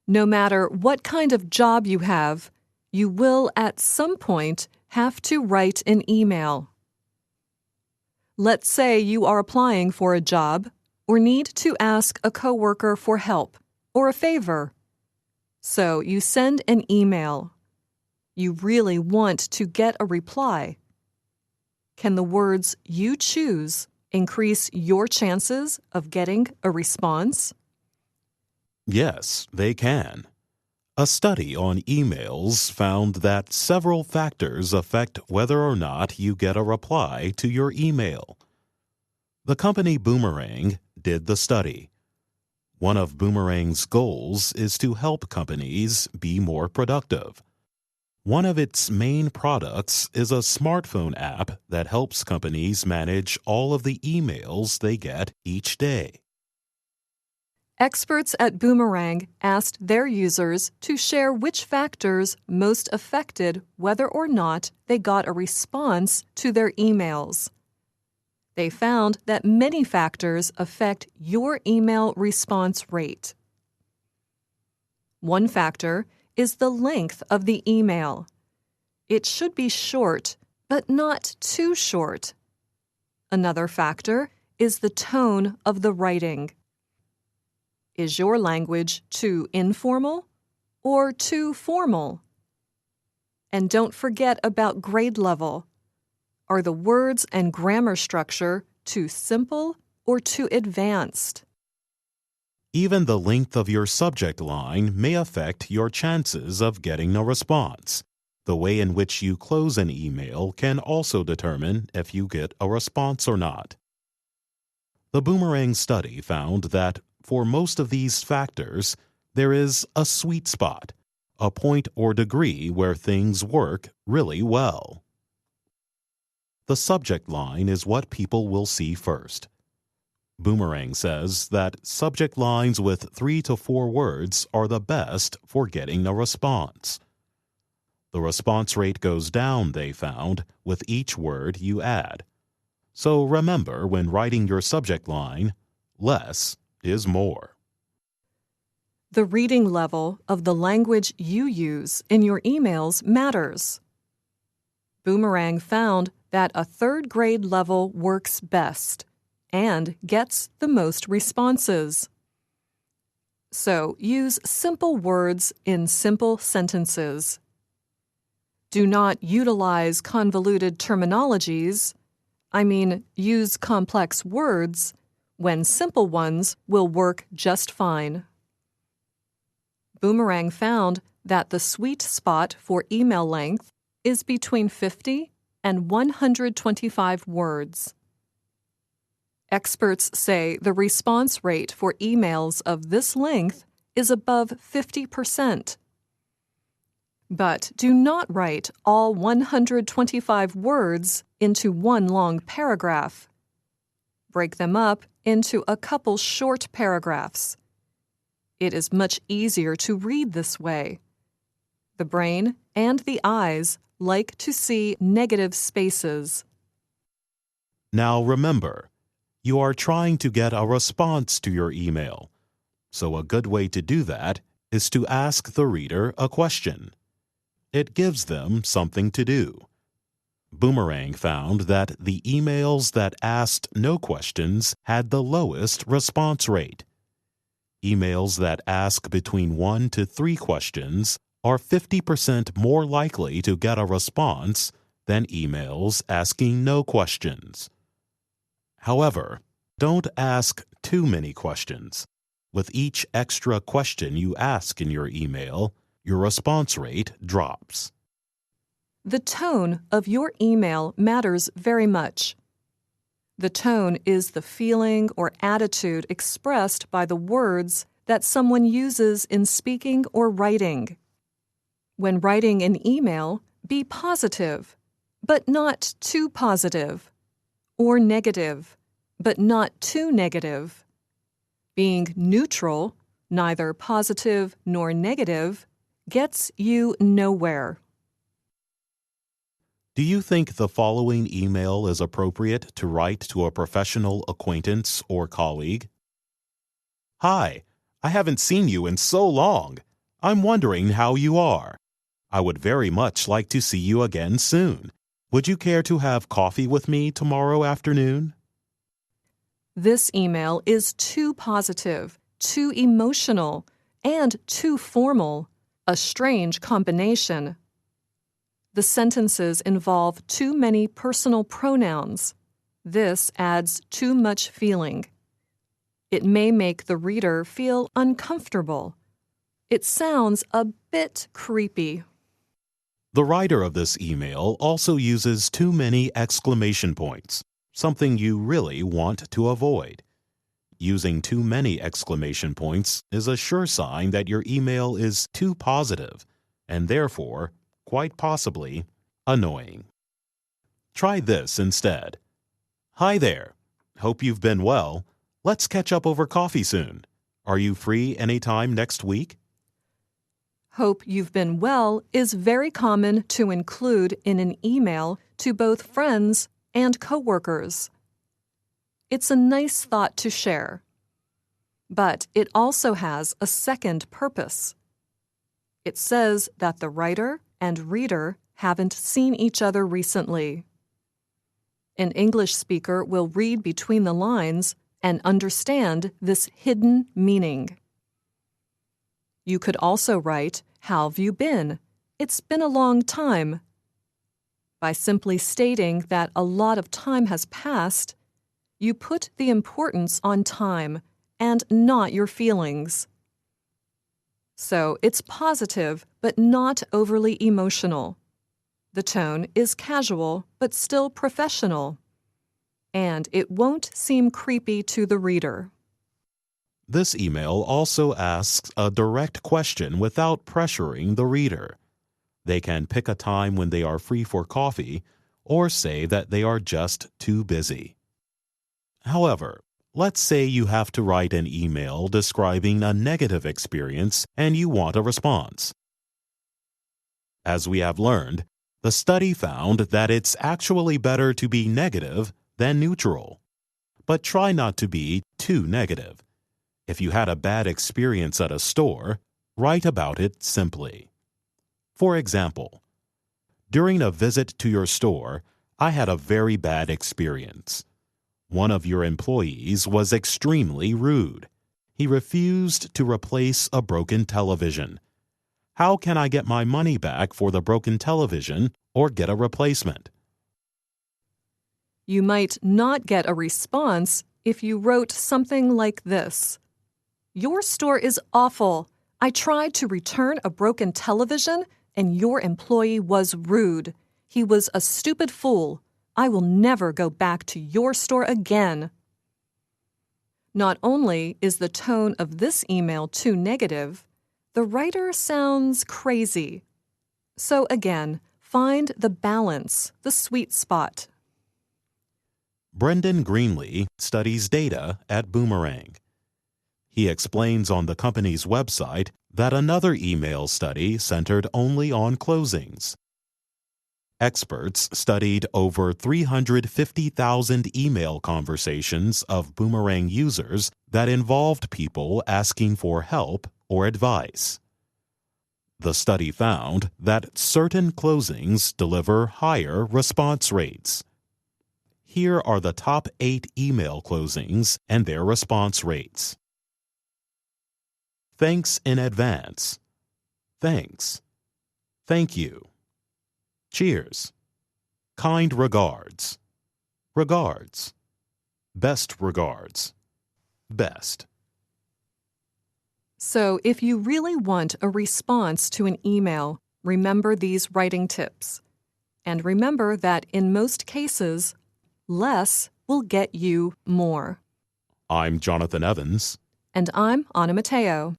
No matter what kind of job you have, you will at some point have to write an email. Let's say you are applying for a job or need to ask a coworker for help or a favor. So you send an email. You really want to get a reply. Can the words you choose increase your chances of getting a response? Yes, they can. A study on emails found that several factors affect whether or not you get a reply to your email. The company Boomerang did the study. One of Boomerang's goals is to help companies be more productive. One of its main products is a smartphone app that helps companies manage all of the emails they get each day. Experts at Boomerang asked their users to share which factors most affected whether or not they got a response to their emails. They found that many factors affect your email response rate. One factor is the length of the email. It should be short, but not too short. Another factor is the tone of the writing. Is your language too informal or too formal? And don't forget about grade level. Are the words and grammar structure too simple or too advanced? Even the length of your subject line may affect your chances of getting a response. The way in which you close an email can also determine if you get a response or not. The Boomerang study found that for most of these factors, there is a sweet spot, a point or degree where things work really well. The subject line is what people will see first. Boomerang says that subject lines with 3 to 4 words are the best for getting a response. The response rate goes down, they found, with each word you add. So remember, when writing your subject line, less is more. The reading level of the language you use in your emails matters. Boomerang found that a third grade level works best and gets the most responses. So use simple words in simple sentences. Do not utilize convoluted terminologies, use complex words, when simple ones will work just fine. Boomerang found that the sweet spot for email length is between 50 and 125 words. Experts say the response rate for emails of this length is above 50%. But do not write all 125 words into one long paragraph. Break them up into a couple short paragraphs. It is much easier to read this way. The brain and the eyes like to see negative spaces. Now remember, you are trying to get a response to your email. So a good way to do that is to ask the reader a question. It gives them something to do. Boomerang found that the emails that asked no questions had the lowest response rate. Emails that ask between 1 to 3 questions are 50% more likely to get a response than emails asking no questions. However, don't ask too many questions. With each extra question you ask in your email, your response rate drops. The tone of your email matters very much. The tone is the feeling or attitude expressed by the words that someone uses in speaking or writing. When writing an email, be positive, but not too positive, or negative, but not too negative. Being neutral, neither positive nor negative, gets you nowhere. Do you think the following email is appropriate to write to a professional acquaintance or colleague? Hi, I haven't seen you in so long. I'm wondering how you are. I would very much like to see you again soon. Would you care to have coffee with me tomorrow afternoon? This email is too positive, too emotional, and too formal, a strange combination. The sentences involve too many personal pronouns. This adds too much feeling. It may make the reader feel uncomfortable. It sounds a bit creepy. The writer of this email also uses too many exclamation points, something you really want to avoid. Using too many exclamation points is a sure sign that your email is too positive and therefore, quite possibly, annoying. Try this instead. Hi there. Hope you've been well. Let's catch up over coffee soon. Are you free anytime next week? Hope you've been well is very common to include in an email to both friends and coworkers. It's a nice thought to share. But it also has a second purpose. It says that the writer and reader haven't seen each other recently. An English speaker will read between the lines and understand this hidden meaning. You could also write, "How've you been? It's been a long time." By simply stating that a lot of time has passed, you put the importance on time and not your feelings. So it's positive but not overly emotional. The tone is casual but still professional. And it won't seem creepy to the reader. This email also asks a direct question without pressuring the reader. They can pick a time when they are free for coffee or say that they are just too busy. However, let's say you have to write an email describing a negative experience and you want a response. As we have learned, the study found that it's actually better to be negative than neutral. But try not to be too negative. If you had a bad experience at a store, write about it simply. For example, during a visit to your store, I had a very bad experience. One of your employees was extremely rude. He refused to replace a broken television. How can I get my money back for the broken television or get a replacement? You might not get a response if you wrote something like this. "Your store is awful. I tried to return a broken television and your employee was rude. He was a stupid fool. I will never go back to your store again." Not only is the tone of this email too negative, the writer sounds crazy. So again, find the balance, the sweet spot. Brendan Greenlee studies data at Boomerang. He explains on the company's website that another email study centered only on closings. Experts studied over 350,000 email conversations of Boomerang users that involved people asking for help or advice. The study found that certain closings deliver higher response rates. Here are the top 8 email closings and their response rates. Thanks in advance. Thanks. Thank you. Cheers. Kind regards. Regards. Best regards. Best. So if you really want a response to an email, remember these writing tips. And remember that in most cases, less will get you more. I'm Jonathan Evans. And I'm Anna Mateo.